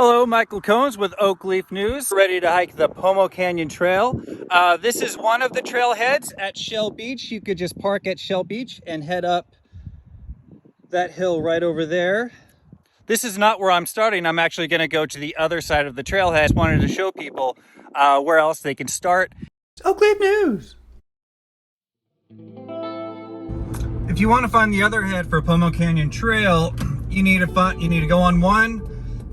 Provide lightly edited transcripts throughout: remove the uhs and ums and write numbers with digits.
Hello, Michael Combs with Oak Leaf News. Ready to hike the Pomo Canyon Trail. This is one of the trailheads at Shell Beach. You could just park at Shell Beach and head up that hill right over there. This is not where I'm starting. I'm actually going to go to the other side of the trailhead. Just wanted to show people where else they can start. Oak Leaf News. If you want to find the other head for Pomo Canyon Trail, you need to go on one.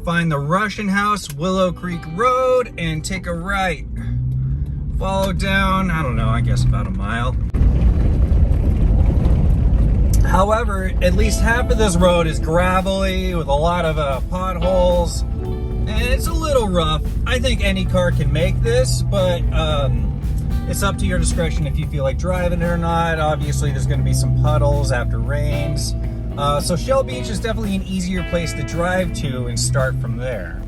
Find the Russian House, Willow Creek Road, and take a right. Follow down, I don't know, I guess about a mile. However, at least half of this road is gravelly with a lot of potholes, and it's a little rough. I think any car can make this, but it's up to your discretion if you feel like driving it or not. Obviously, there's going to be some puddles after rains. So Shell Beach is definitely an easier place to drive to and start from there.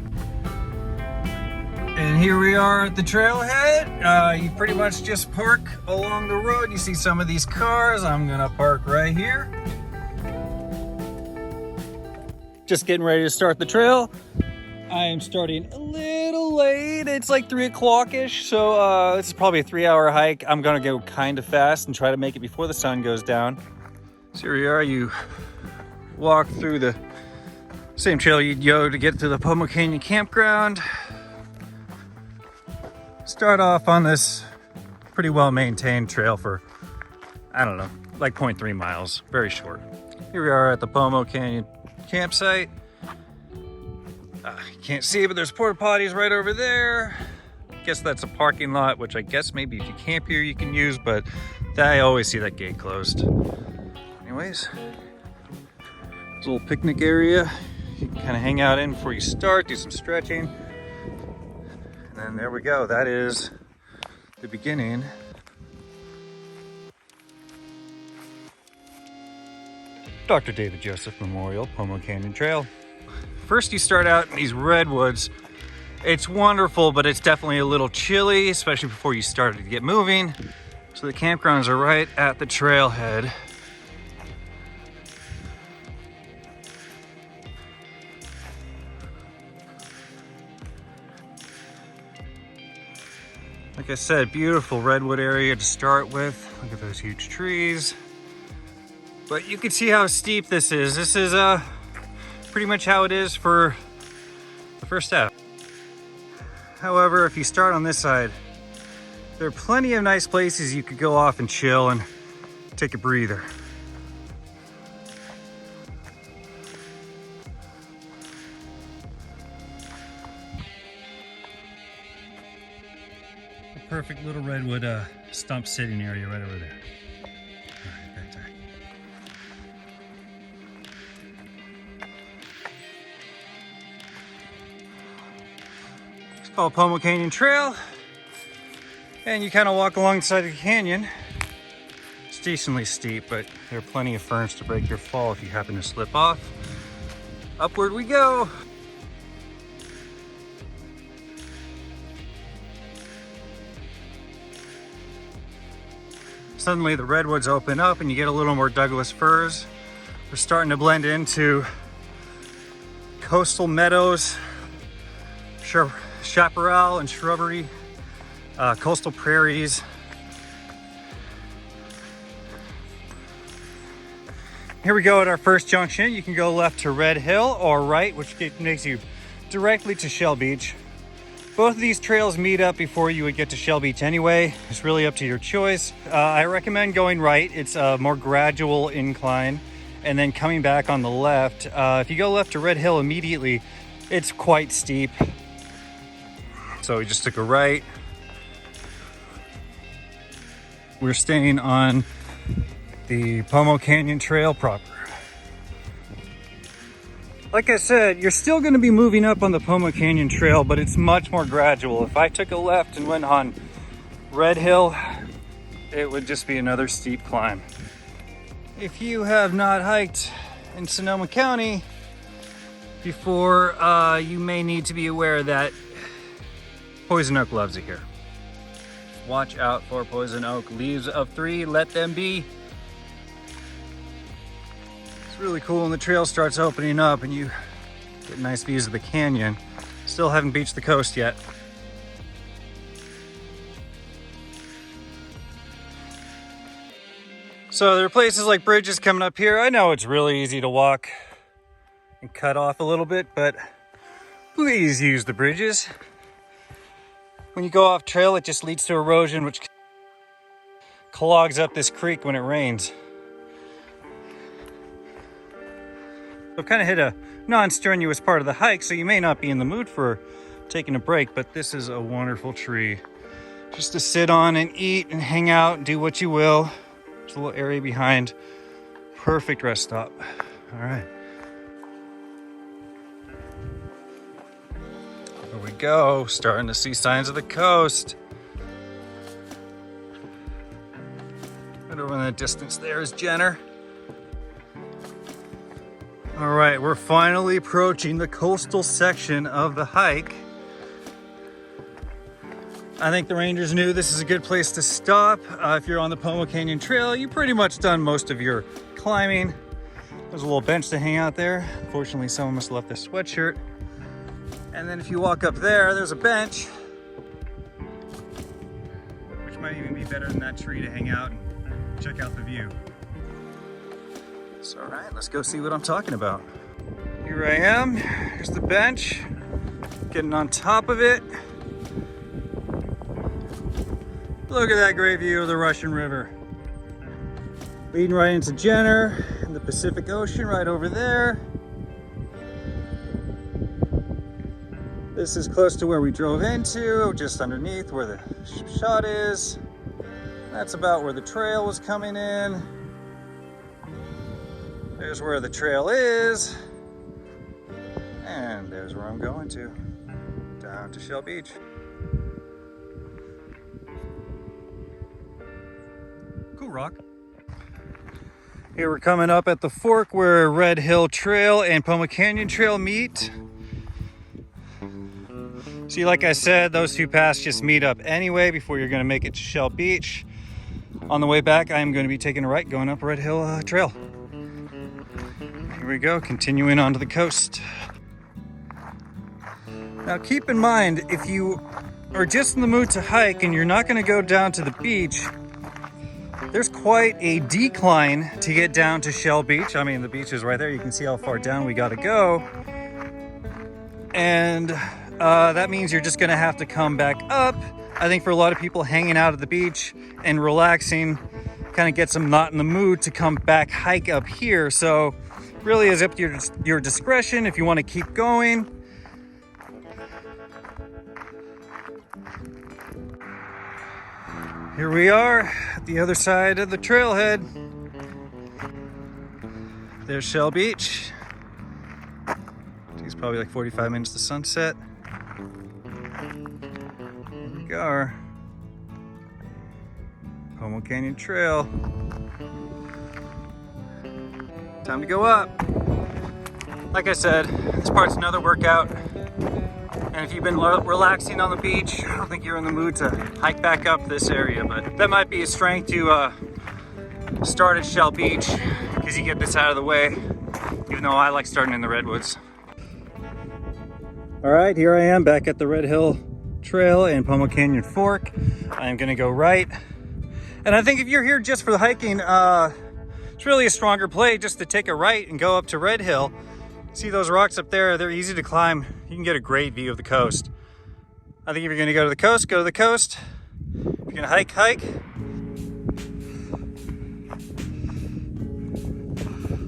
And here we are at the trailhead. You pretty much just park along the road. You see some of these cars. I'm gonna park right here. Just getting ready to start the trail. I am starting a little late. It's like 3 o'clock-ish, so this is probably a 3-hour hike. I'm gonna go kind of fast and try to make it before the sun goes down. So here we are. You walk through the same trail you'd go to get to the Pomo Canyon campground. Start off on this pretty well-maintained trail for, I don't know, like 0.3 miles, very short. Here we are at the Pomo Canyon campsite. You can't see, but there's porta potties right over there. Guess that's a parking lot, which I guess maybe if you camp here you can use, but I always see that gate closed. Anyways, it's a little picnic area. You can kind of hang out in before you start, do some stretching. And then there we go. That is the beginning. Dr. David Joseph Memorial, Pomo Canyon Trail. First you start out in these redwoods. It's wonderful, but it's definitely a little chilly, especially before you start to get moving. So the campgrounds are right at the trailhead. Like I said, beautiful redwood area to start with. Look at those huge trees. But you can see how steep this is. This is pretty much how it is for the first step. However, if you start on this side, there are plenty of nice places you could go off and chill and take a breather. Perfect little redwood stump sitting area right over there. All right, back there. It's called Pomo Canyon Trail, and you kind of walk alongside the canyon. It's decently steep, but there are plenty of ferns to break your fall if you happen to slip off. Upward we go. Suddenly the redwoods open up and you get a little more Douglas firs. We're starting to blend into coastal meadows, chaparral and shrubbery, coastal prairies. Here we go at our first junction. You can go left to Red Hill or right, which takes you directly to Shell Beach. Both of these trails meet up before you would get to Shell Beach anyway. It's really up to your choice. I recommend going right. It's a more gradual incline. And then coming back on the left. If you go left to Red Hill immediately, it's quite steep. So we just took a right. We're staying on the Pomo Canyon Trail proper. Like I said, you're still going to be moving up on the Pomo Canyon Trail, but it's much more gradual. If I took a left and went on Red Hill, it would just be another steep climb. If you have not hiked in Sonoma County before, you may need to be aware that poison oak loves it here. Watch out for poison oak. Leaves of 3, let them be. It's really cool when the trail starts opening up and you get nice views of the canyon. Still haven't beached the coast yet. So there are places like bridges coming up here. I know it's really easy to walk and cut off a little bit, but please use the bridges. When you go off trail, it just leads to erosion, which clogs up this creek when it rains. So kind of hit a non-strenuous part of the hike, so you may not be in the mood for taking a break, but this is a wonderful tree just to sit on and eat and hang out and do what you will. There's a little area behind. Perfect rest stop. All right. There we go. Starting to see signs of the coast. Right over in the distance there is Jenner. All right, we're finally approaching the coastal section of the hike. I think the rangers knew this is a good place to stop. If you're on the Pomo Canyon Trail, you've pretty much done most of your climbing. There's a little bench to hang out there. Unfortunately, someone must have left their sweatshirt. And then if you walk up there, there's a bench, which might even be better than that tree to hang out and check out the view. So, all right, let's go see what I'm talking about. Here I am, here's the bench, getting on top of it. Look at that great view of the Russian River. Leading right into Jenner and the Pacific Ocean right over there. This is close to where we drove into, just underneath where the shot is. That's about where the trail was coming in. There's where the trail is. And there's where I'm going to. Down to Shell Beach. Cool rock. Here we're coming up at the fork where Red Hill Trail and Pomo Canyon Trail meet. See, like I said, those two paths just meet up anyway before you're going to make it to Shell Beach. On the way back, I am going to be taking a right going up Red Hill Trail. Here we go, continuing onto the coast. Now keep in mind, if you are just in the mood to hike and you're not going to go down to the beach, there's quite a decline to get down to Shell Beach. I mean, the beach is right there. You can see how far down we got to go. And that means you're just going to have to come back up. I think for a lot of people, hanging out at the beach and relaxing kind of gets them not in the mood to come back hike up here. So really is up to your discretion if you want to keep going. Here we are at the other side of the trailhead. There's Shell Beach. It's probably like 45 minutes to sunset. Here we go. Pomo Canyon Trail. Time to go up. Like I said, this part's another workout. And if you've been relaxing on the beach, I don't think you're in the mood to hike back up this area, but that might be a strength to start at Shell Beach because you get this out of the way, even though I like starting in the redwoods. All right, here I am back at the Red Hill Trail and Pomo Canyon Fork. I'm gonna go right. And I think if you're here just for the hiking, it's really a stronger play just to take a right and go up to Red Hill. See those rocks up there? They're easy to climb. You can get a great view of the coast. I think if you're gonna go to the coast, go to the coast. If you're gonna hike, hike.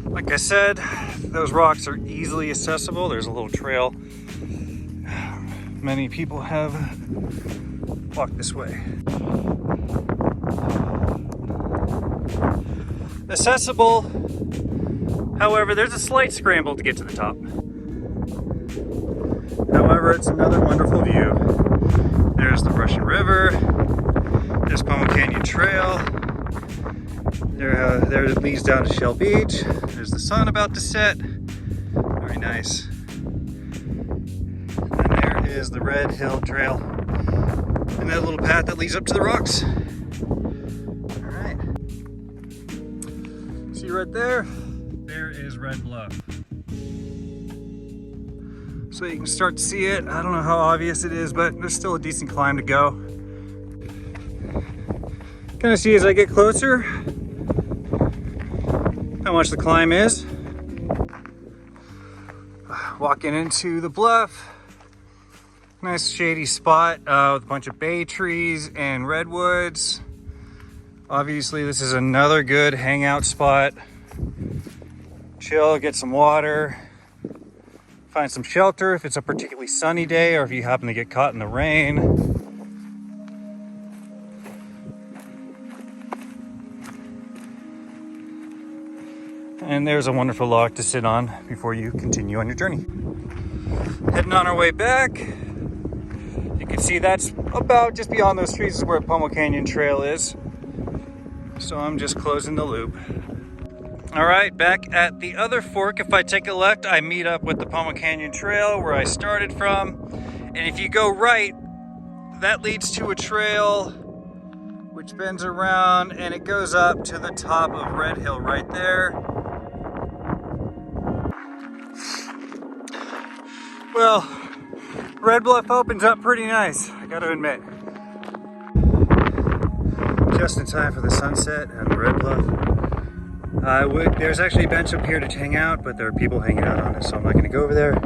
Like I said, those rocks are easily accessible. There's a little trail. Many people have walked this way. Accessible, however, there's a slight scramble to get to the top. However, it's another wonderful view. There's the Russian River, there's Pomo Canyon Trail, there it leads down to Shell Beach, there's the sun about to set, very nice. And there is the Red Hill Trail, and that little path that leads up to the rocks. Right there is Red Bluff. so you can start to see it. I don't know how obvious it is, but there's still a decent climb to go. Kind of see as I get closer how much the climb is. Walking into the bluff. Nice shady spot with a bunch of bay trees and redwoods. Obviously, this is another good hangout spot. Chill, get some water, find some shelter if it's a particularly sunny day or if you happen to get caught in the rain. And there's a wonderful log to sit on before you continue on your journey. Heading on our way back. You can see that's about just beyond those trees is where Pomo Canyon Trail is. So I'm just closing the loop. All right, back at the other fork, if I take a left, I meet up with the Pomo Canyon Trail where I started from. And if you go right, that leads to a trail which bends around and it goes up to the top of Red Hill right there. Well, Red Bluff opens up pretty nice, I gotta admit. Just in time for the sunset on Red Bluff. There's actually a bench up here to hang out, but there are people hanging out on it, so I'm not gonna go over there.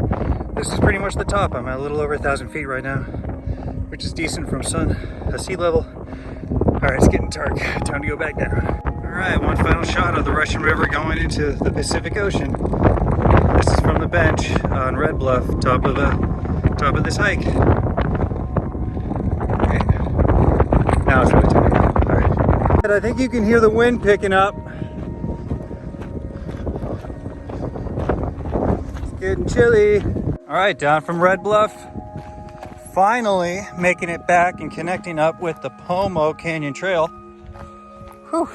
This is pretty much the top. I'm at a little over 1,000 feet right now, which is decent from sea level. All right, it's getting dark. Time to go back down. All right, one final shot of the Russian River going into the Pacific Ocean. This is from the bench on Red Bluff, top of this hike. Okay. Now it's really time to go. All right. And I think you can hear the wind picking up. Getting chilly. All right, down from Red Bluff. Finally making it back and connecting up with the Pomo Canyon Trail. Whew.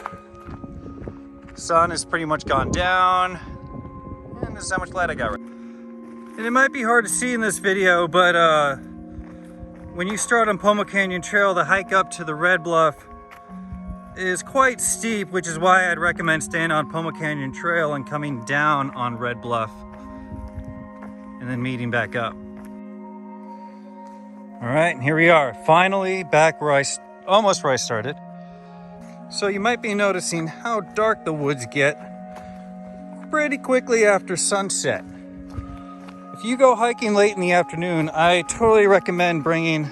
Sun has pretty much gone down. And this is how much light I got right. And it might be hard to see in this video, but when you start on Pomo Canyon Trail, the hike up to the Red Bluff is quite steep, which is why I'd recommend staying on Pomo Canyon Trail and coming down on Red Bluff. And then meeting back up. All right, and here we are, finally back almost where I started. So you might be noticing how dark the woods get pretty quickly after sunset. If you go hiking late in the afternoon, I totally recommend bringing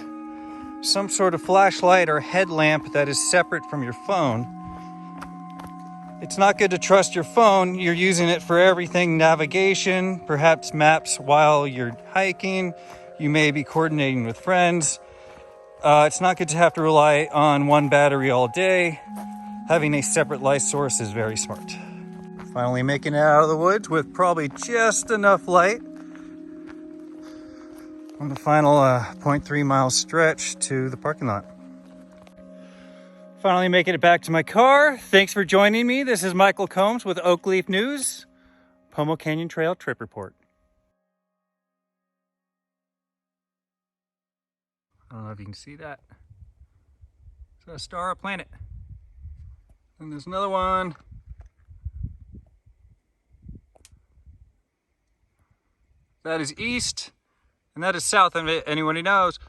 some sort of flashlight or headlamp that is separate from your phone. It's not good to trust your phone. You're using it for everything, navigation, perhaps maps while you're hiking. You may be coordinating with friends. It's not good to have to rely on one battery all day. Having a separate light source is very smart. Finally making it out of the woods with probably just enough light on the final 0.3 mile stretch to the parking lot. Finally making it back to my car. Thanks for joining me. This is Michael Combs with Oak Leaf News, Pomo Canyon Trail Trip Report. I don't know if you can see that. It's a star, a planet. And there's another one. That is east, and that is south of it, anyone who knows.